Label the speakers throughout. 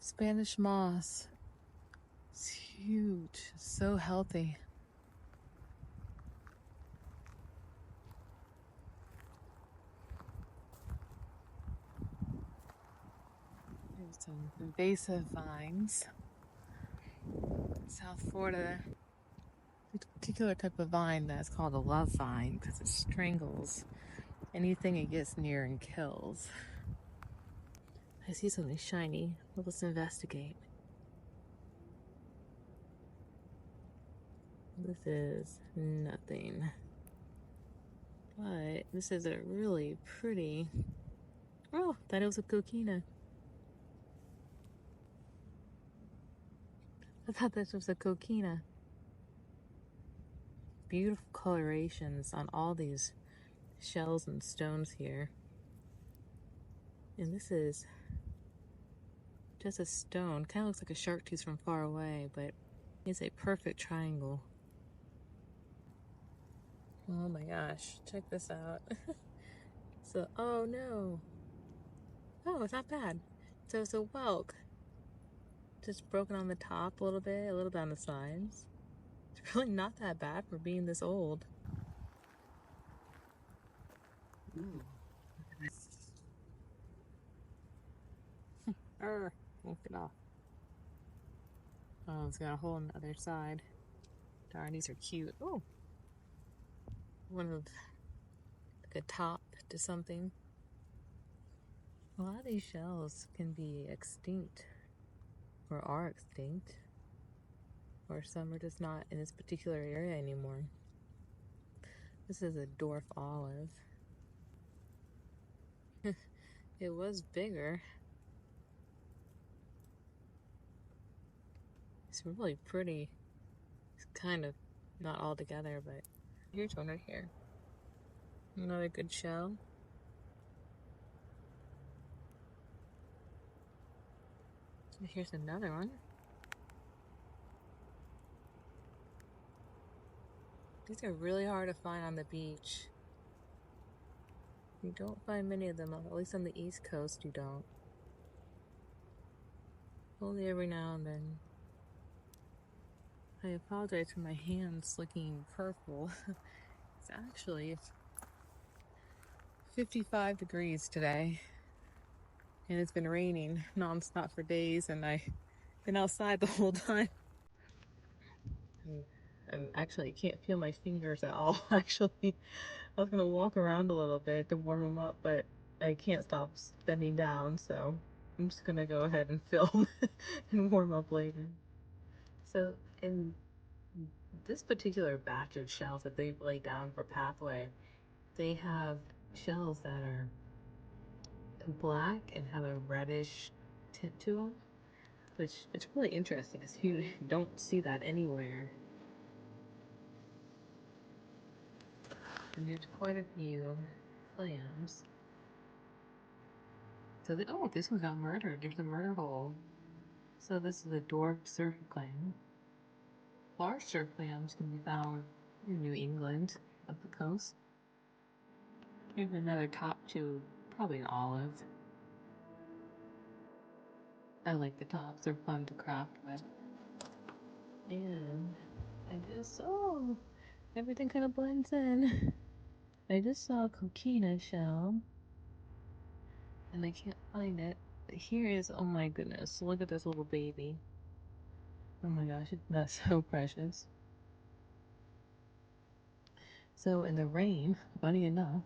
Speaker 1: Spanish moss. It's huge, so healthy. There's some invasive vines. South Florida, a particular type of vine that's called a love vine because it strangles anything it gets near and kills. I see something shiny. Well, let's investigate. This is nothing. But this is a really pretty... Oh, thought it was a coquina. I thought this was a coquina. Beautiful colorations on all these shells and stones here. And this is just a stone. Kind of looks like a shark tooth from far away, but it's a perfect triangle. Oh my gosh, check this out. So, oh no. Oh, it's not bad. So it's a whelk. Just broken on the top a little bit on the sides. It's really not that bad for being this old. Ooh. Won't get off. Oh, it's got a hole on the other side. Darn, these are cute. Oh, one of like a top to something. A lot of these shells can be extinct or are extinct, or some are just not in this particular area anymore. This is a dwarf olive. It was bigger. It's really pretty. It's kind of not all together, but here's one right here. Another good shell. Here's another one. These are really hard to find on the beach. You don't find many of them, at least on the East Coast you don't. Only every now and then. I apologize for my hands looking purple. It's actually 55 degrees today. And it's been raining nonstop for days, and I've been outside the whole time. And actually, I can't feel my fingers at all, actually. I was gonna walk around a little bit to warm them up, but I can't stop bending down, so I'm just gonna go ahead and film and warm up later. So in this particular batch of shells that they've laid down for pathway, they have shells that are black and have a reddish tint to them, which it's really interesting because you don't see that anywhere. And there's quite a few clams. So oh, this one got murdered. There's a murder hole. So this is a dwarf surf clam. Large surf clams can be found in New England, up the coast. Here's another top tube, probably an olive. I like the tops, they're fun to craft with. And everything kind of blends in. I just saw a coquina shell, and I can't find it. But here is, oh my goodness, look at this little baby. Oh my gosh, that's so precious. So in the rain, funny enough,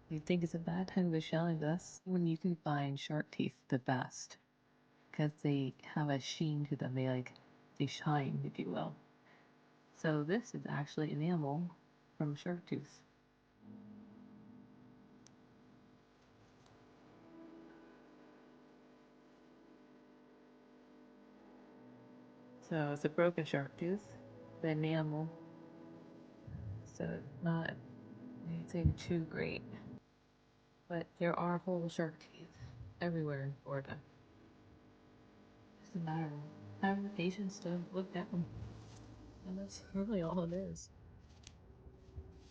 Speaker 1: you'd think it's a bad time to shelling this when you can find shark teeth the best. Because they have a sheen to them, they shine, if you will. So this is actually enamel from shark tooth. So it's a broken shark tooth, the enamel. So it's not anything too great. But there are whole shark teeth everywhere in Florida. It's a matter of having the patience to look at them. And that's really all it is.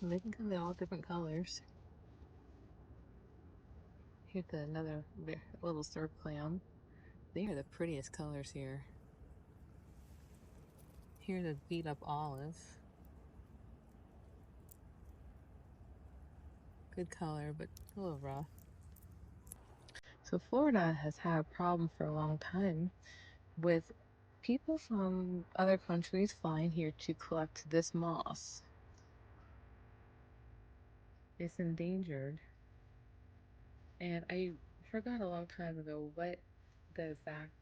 Speaker 1: And they can come in all different colors. Here's another little surf clam. They are the prettiest colors here. Here's a beat up olive. Good color, but a little rough. So Florida has had a problem for a long time with people from other countries flying here to collect this moss. It's endangered. And I forgot a long time ago what the exact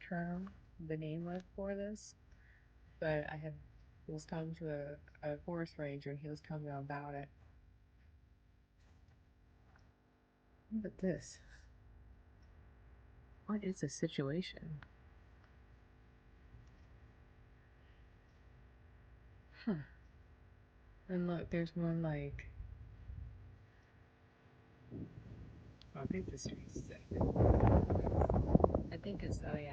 Speaker 1: term, the name was for this, but was talking to a forest ranger and he was telling me about it. Look at this. What is the situation? Huh. And look, there's one like, I think this tree's sick. I think it's, oh yeah,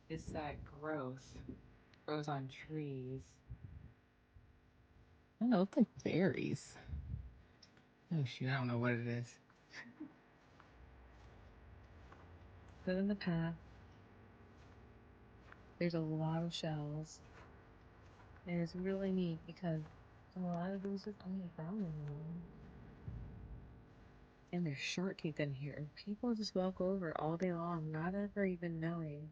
Speaker 1: it's that growth. Grows on trees. I don't know, it's like berries. Oh shoot, I don't know what it is. But in the path, there's a lot of shells. And it's really neat because a lot of those just only found in them. And there's shark teeth in here. People just walk over all day long, not ever even knowing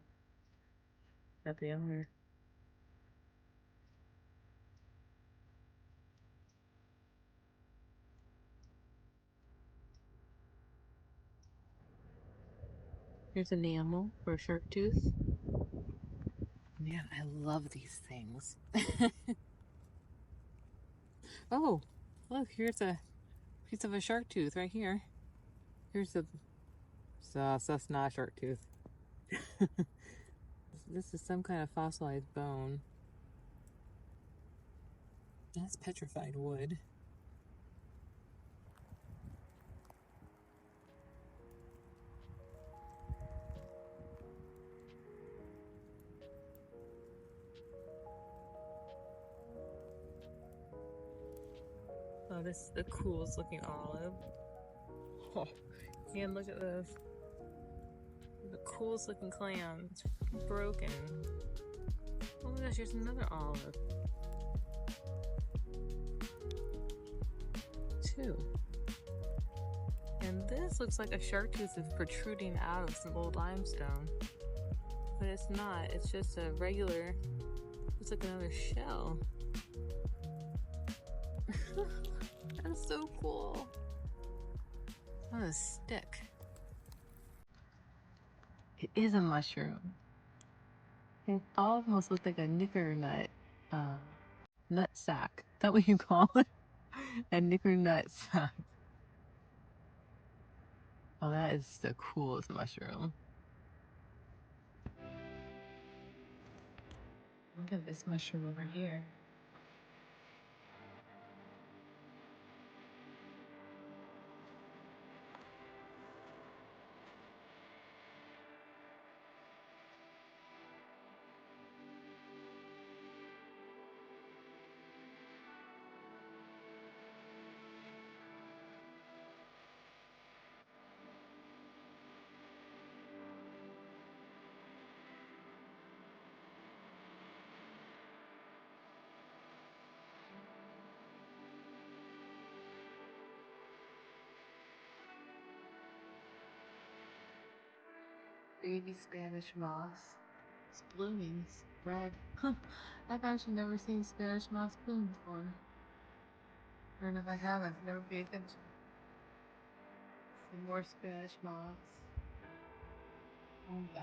Speaker 1: that they are. Here's an enamel for a shark tooth. Man, I love these things. Oh, look, here's a piece of a shark tooth right here. Here's a, so that's not a shark tooth. This is some kind of fossilized bone. That's petrified wood. Oh, this is the coolest looking olive. Oh, and look at this. The coolest looking clam. It's broken. Oh my gosh, here's another olive. Two. And this looks like a shark tooth is protruding out of some old limestone. But it's not. It's just a regular, it's like another shell. That's so cool. On a stick. It is a mushroom. It almost looks like a knicker nut, nut sack. Is that what you call it? A knicker nut sack. Oh, that is the coolest mushroom. Look at this mushroom over here. Baby Spanish moss. It's blooming. It's red. I've actually never seen Spanish moss bloom before. And if I haven't, never paid attention. Some more Spanish moss. Oh yeah.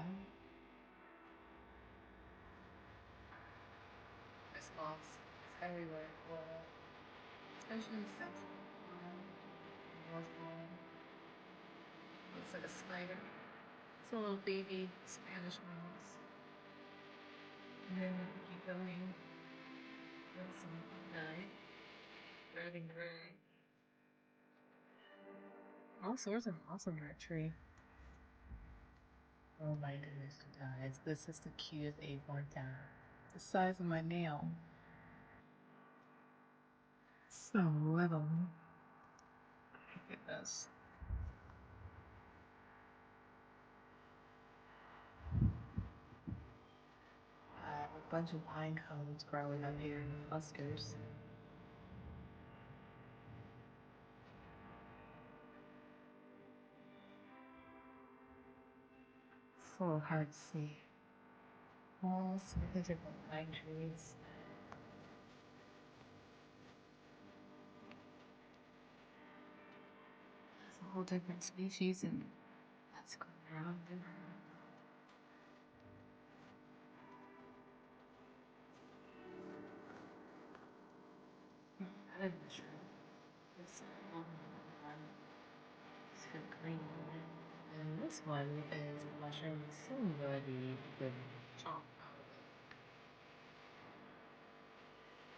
Speaker 1: This moss is everywhere. Well, especially in Central. Looks like a spider. It's a little baby Spanish moss. And then we keep going. There's some night. Red and gray. All sorts of moss on that tree. Oh my goodness, you guys. This is the cutest acorn down. The size of my nail. So little. Look at this. bunch of pine cones growing up here in clusters. It's a little hard to see. All some of the different pine trees. It's a whole different species, and that's going around there. I didn't sure. It's green. And this one is a mushroom somebody could chop out of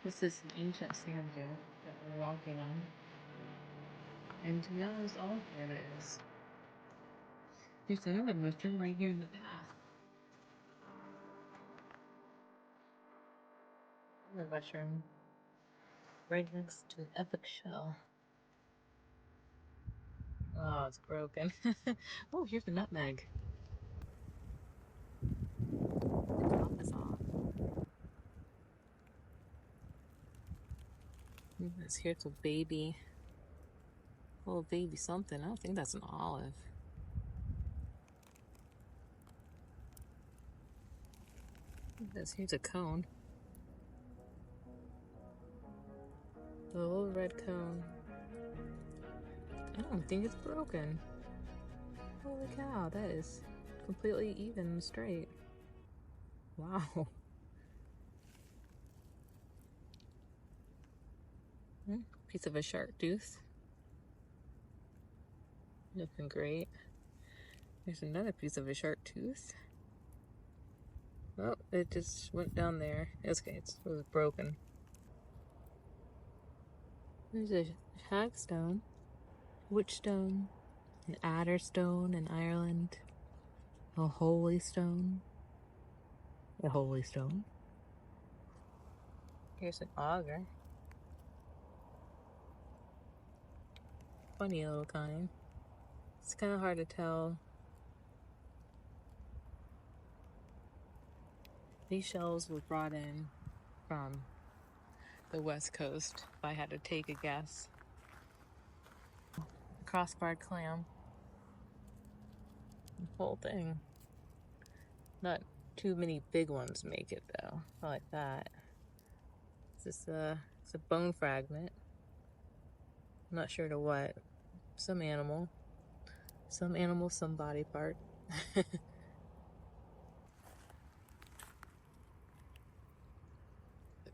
Speaker 1: it. This is an ancient sand dune that we're walking on. And to be honest, all of it is. There's another mushroom right here in the path. Another mushroom right next to an epic shell. Oh, it's broken. Oh, here's the nutmeg. The top is off. Here's a baby. Oh, baby something. I don't think that's an olive. Here's a cone. A little red cone. I don't think it's broken. Holy cow, that is completely even and straight. Wow. Piece of a shark tooth. Looking great. There's another piece of a shark tooth. Oh, it just went down there. Okay, it was broken. There's a hagstone, witchstone, an adder stone in Ireland, a holy stone, a holy stone. Here's an auger. Funny little kind. It's kind of hard to tell. These shells were brought in from the West Coast, if I had to take a guess. Crossbarred clam. The whole thing. Not too many big ones make it though. I like that. It's a bone fragment. I'm not sure to what. Some animal. Some body part. A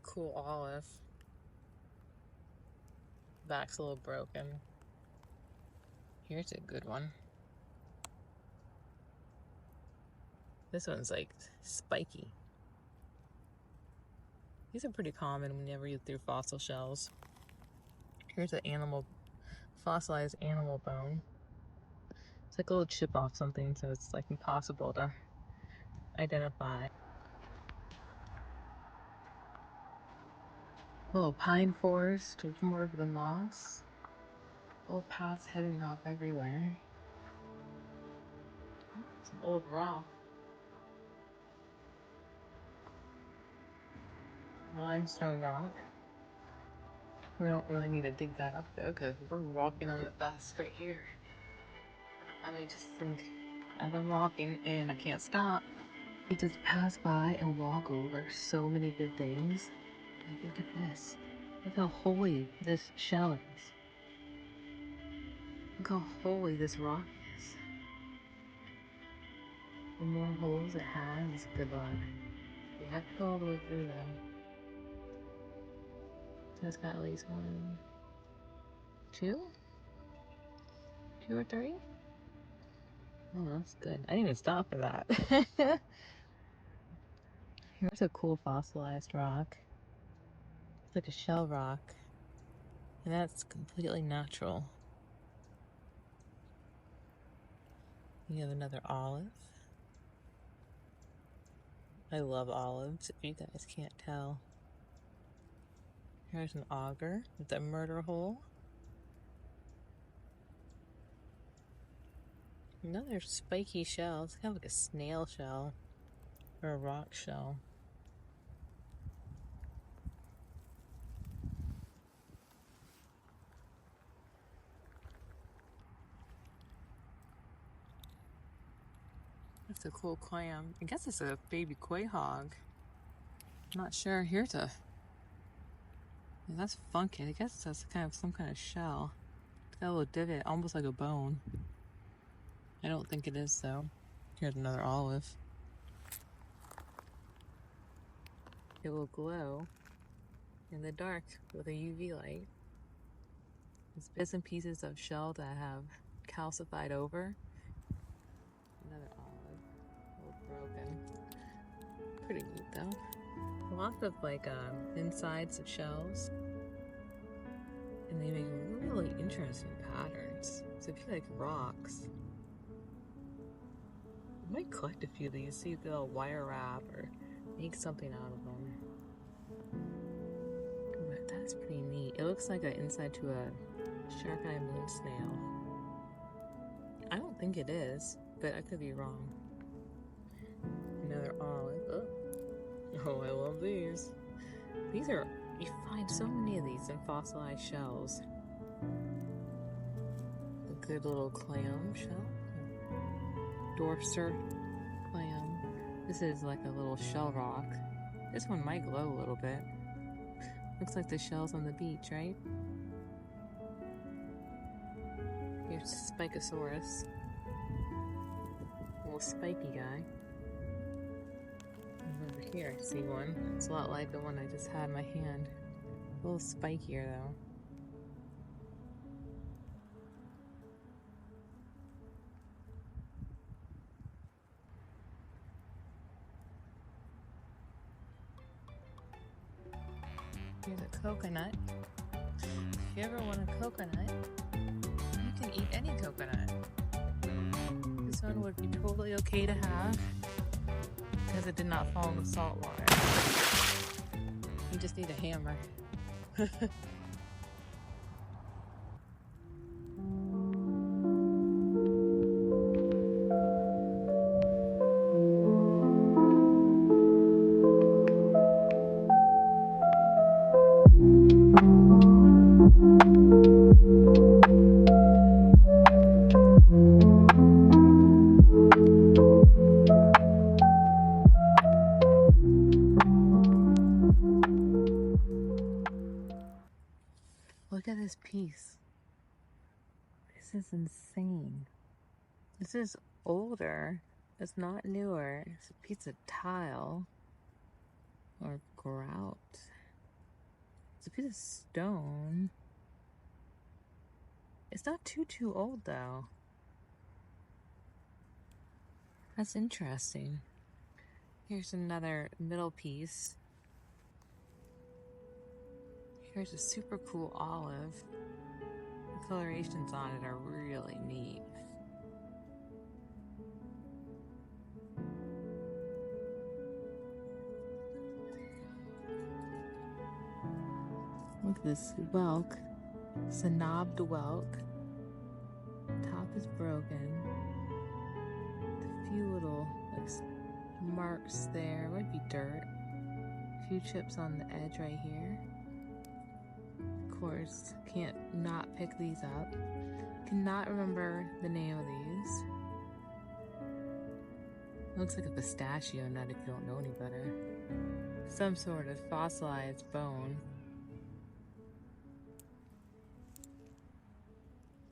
Speaker 1: cool olive. Back's a little broken. Here's a good one. This one's like spiky. These are pretty common whenever you through fossil shells. Here's an fossilized animal bone. It's like a little chip off something, so it's like impossible to identify. Little pine forest with more of the moss. Old paths heading off everywhere. Some old rock. Limestone rock. We don't really need to dig that up though, because we're walking on the bus right here. I mean, just think, as I'm walking and I can't stop, you just pass by and walk over so many good things. Like, look at this. Look how holy this shell is. Look how holy this rock is. The more holes it has, good luck. You have to go all the way through them. So it's got at least 1, 2? 2 or 3? Oh, that's good. I didn't even stop for that. Here's a cool fossilized rock. It's like a shell rock. And that's completely natural. You have another olive. I love olives, if you guys can't tell. Here's an auger with a murder hole. Another spiky shell. It's kind of like a snail shell or a rock shell. That's a cool clam. I guess it's a baby koi hog. I'm not sure. Here's a... Yeah, that's funky. I guess that's kind of some kind of shell. It's got a little divot, almost like a bone. I don't think it is though. Here's another olive. It will glow in the dark with a UV light. There's bits and pieces of shell that have calcified over. Another olive, a little broken. Pretty neat though. Lots of like insides of shells, and they make really interesting patterns. So if you like rocks, I might collect a few of these, see if they'll wire wrap or make something out of them. But that's pretty neat. It looks like an inside to a shark eye moon snail. I don't think it is, but I could be wrong. Another olive. Oh, I love these. These are, you find so many of these in fossilized shells. A good little clam shell. Dwarf surf clam. This is like a little shell rock. This one might glow a little bit. Looks like the shells on the beach, right? Here's Spicosaurus. Little spiky guy. And over here I see one. It's a lot like the one I just had in my hand. A little spikier though. Here's a coconut. If you ever want a coconut, you can eat any coconut. This one would be totally okay to have because it did not fall in the salt water. You just need a hammer. Look at this piece. This is insane. This is older. It's not newer. It's a piece of tile or grout. It's a piece of stone. It's not too old though. That's interesting. Here's another middle piece. Here's a super cool olive. The colorations on it are really neat. Look at this whelk. It's a knobbed whelk. Top is broken. A few little like marks there. Might be dirt. A few chips on the edge right here. Of course, can't not pick these up. Cannot remember the name of these. Looks like a pistachio nut if you don't know any better. Some sort of fossilized bone.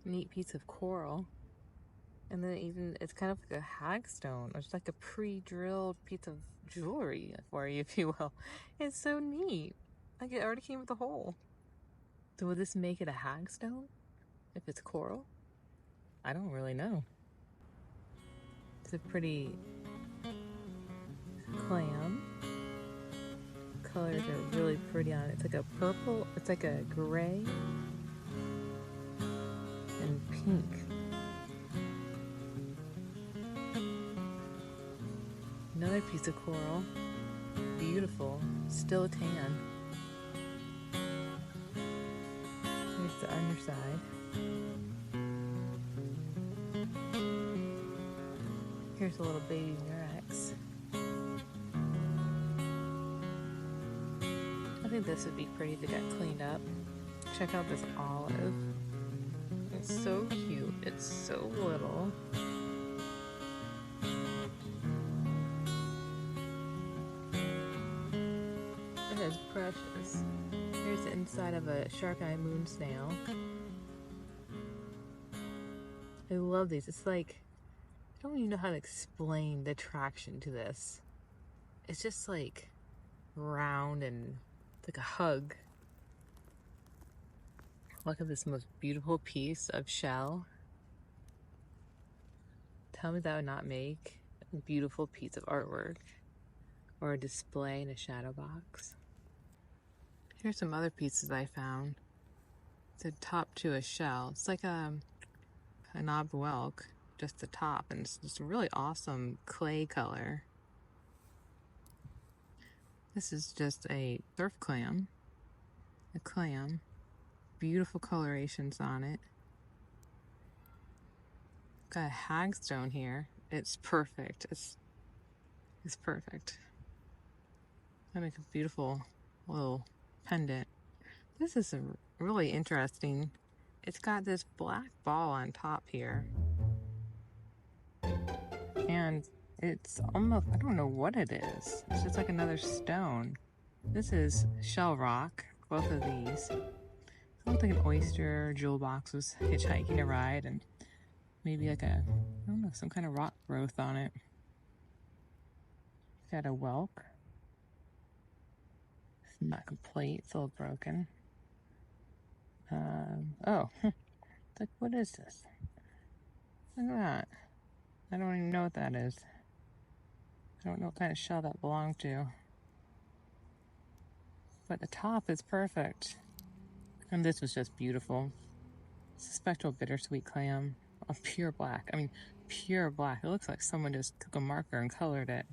Speaker 1: Neat piece of coral. And then even, it's kind of like a hagstone. It's like a pre-drilled piece of jewelry for you, if you will. It's so neat. Like it already came with a hole. So would this make it a hagstone? If it's coral? I don't really know. It's a pretty clam. Colors are really pretty on it. It's like a purple, it's like a gray and pink. Another piece of coral. Beautiful. Still tan. Here's the underside. Here's a little baby Murex. I think this would be pretty if it got cleaned up. Check out this olive. It's so cute. It's so little. is precious. Here's the inside of a shark eye moon snail. I love these. It's like, I don't even know how to explain the attraction to this. It's just like round and it's like a hug. Look at this most beautiful piece of shell. Tell me that would not make a beautiful piece of artwork or a display in a shadow box. Here's some other pieces I found. It's a top to a shell. It's like a knobbed whelk, just the top, and it's just a really awesome clay color. This is just a surf clam. A clam. Beautiful colorations on it. Got a hagstone here. It's perfect. It's perfect. I make a beautiful little pendant. This is really interesting. It's got this black ball on top here. And it's almost, I don't know what it is. It's just like another stone. This is shell rock, both of these. It looks like an oyster jewel box was hitchhiking a ride, and maybe like a, I don't know, some kind of rock growth on it. Got a whelk. It's not complete, it's a little broken. Oh, it's like, what is this? Look at that. I don't even know what that is. I don't know what kind of shell that belonged to. But the top is perfect. And this was just beautiful. It's a spectral bittersweet clam of pure black. I mean, pure black. It looks like someone just took a marker and colored it.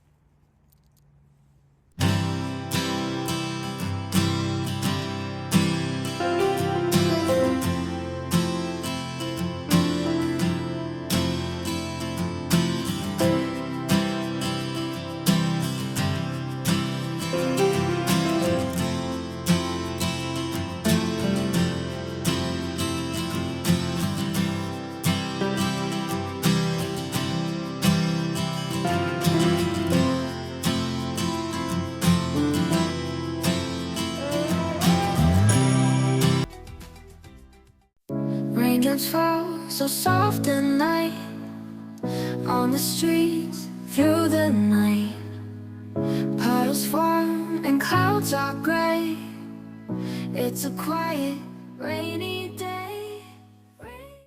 Speaker 2: Raindrops fall so soft at night on the streets through the night. Puddles form and clouds are gray. It's a quiet